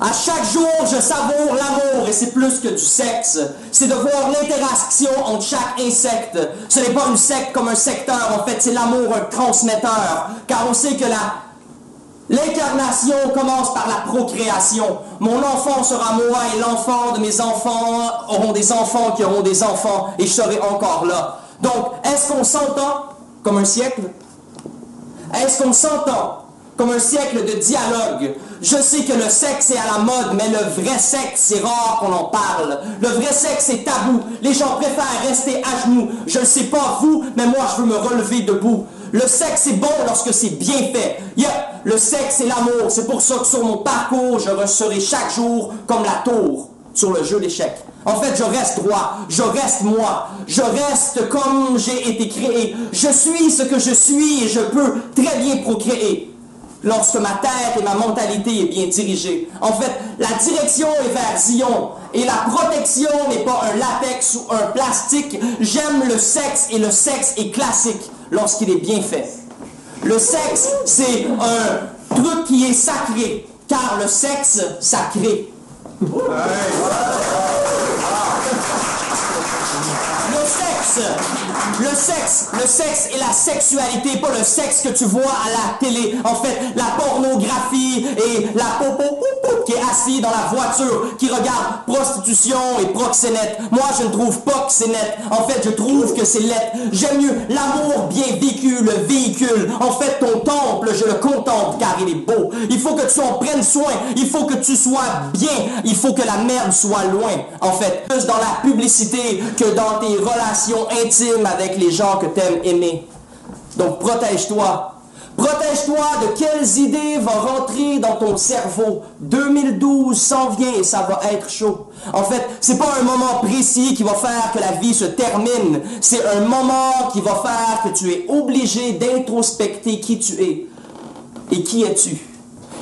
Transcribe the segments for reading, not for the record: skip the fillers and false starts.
À chaque jour, je savoure l'amour et c'est plus que du sexe. C'est de voir l'interaction entre chaque insecte. Ce n'est pas une secte comme un secteur, en fait, c'est l'amour un transmetteur. Car on sait que l'incarnation commence par la procréation. Mon enfant sera moi et l'enfant de mes enfants auront des enfants qui auront des enfants et je serai encore là. Donc, est-ce qu'on s'entend comme un siècle? Est-ce qu'on s'entend comme un siècle de dialogue? Je sais que le sexe est à la mode, mais le vrai sexe, c'est rare qu'on en parle. Le vrai sexe est tabou. Les gens préfèrent rester à genoux. Je ne sais pas vous, mais moi, je veux me relever debout. Le sexe est bon lorsque c'est bien fait. Le sexe et l'amour. C'est pour ça que sur mon parcours, je serai chaque jour comme la tour sur le jeu d'échecs. En fait, je reste droit, je reste moi, je reste comme j'ai été créé. Je suis ce que je suis et je peux très bien procréer lorsque ma tête et ma mentalité est bien dirigée. En fait, la direction est vers Zion et la protection n'est pas un latex ou un plastique. J'aime le sexe et le sexe est classique lorsqu'il est bien fait. Le sexe, c'est un truc qui est sacré, car le sexe, ça crée. Le sexe et la sexualité, pas le sexe que tu vois à la télé. En fait, la pornographie et la popo qui est assis dans la voiture, qui regarde prostitution et proxénète. Moi, je ne trouve pas que c'est net. En fait, je trouve que c'est laid. J'aime mieux l'amour bien vécu, le véhicule. En fait, ton temple, je le contemple car il est beau. Il faut que tu en prennes soin. Il faut que tu sois bien. Il faut que la merde soit loin. En fait, plus dans la publicité que dans tes relations intimes avec les gens que t'aimes aimer. Donc, protège-toi. Protège-toi de quelles idées vont rentrer dans ton cerveau. 2012 s'en vient et ça va être chaud. En fait, c'est pas un moment précis qui va faire que la vie se termine. C'est un moment qui va faire que tu es obligé d'introspecter qui tu es. Et qui es-tu?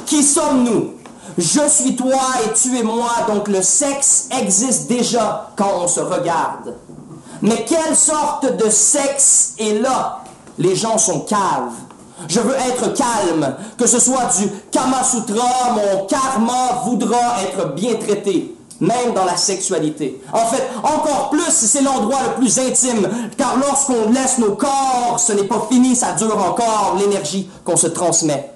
Qui sommes-nous? Je suis toi et tu es moi, donc le sexe existe déjà quand on se regarde. Mais quelle sorte de sexe est là? Les gens sont caves. Je veux être calme, que ce soit du Kama Sutra, mon karma voudra être bien traité, même dans la sexualité. En fait, encore plus si c'est l'endroit le plus intime, car lorsqu'on laisse nos corps, ce n'est pas fini, ça dure encore l'énergie qu'on se transmet.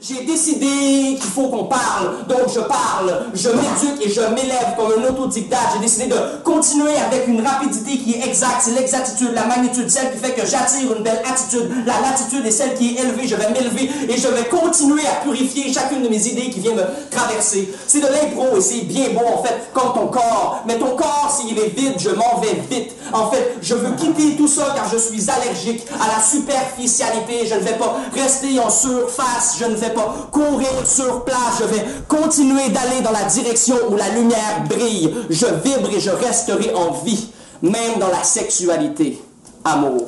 J'ai décidé qu'il faut qu'on parle, donc je parle, je m'éduque et je m'élève comme un autodidacte. J'ai décidé de continuer avec une rapidité qui est exacte, c'est l'exactitude, la magnitude, celle qui fait que j'attire une belle attitude. La latitude est celle qui est élevée, je vais m'élever et je vais continuer à purifier chacune de mes idées qui viennent me traverser. C'est de l'impro et c'est bien beau en fait, comme ton corps. Mais ton corps, s'il est vide, je m'en vais vite. En fait, je veux quitter tout ça car je suis allergique à la superficialité. Je ne vais pas rester en surface, je ne vais pas courir sur place, je vais continuer d'aller dans la direction où la lumière brille. Je vibre et je resterai en vie, même dans la sexualité. Amour.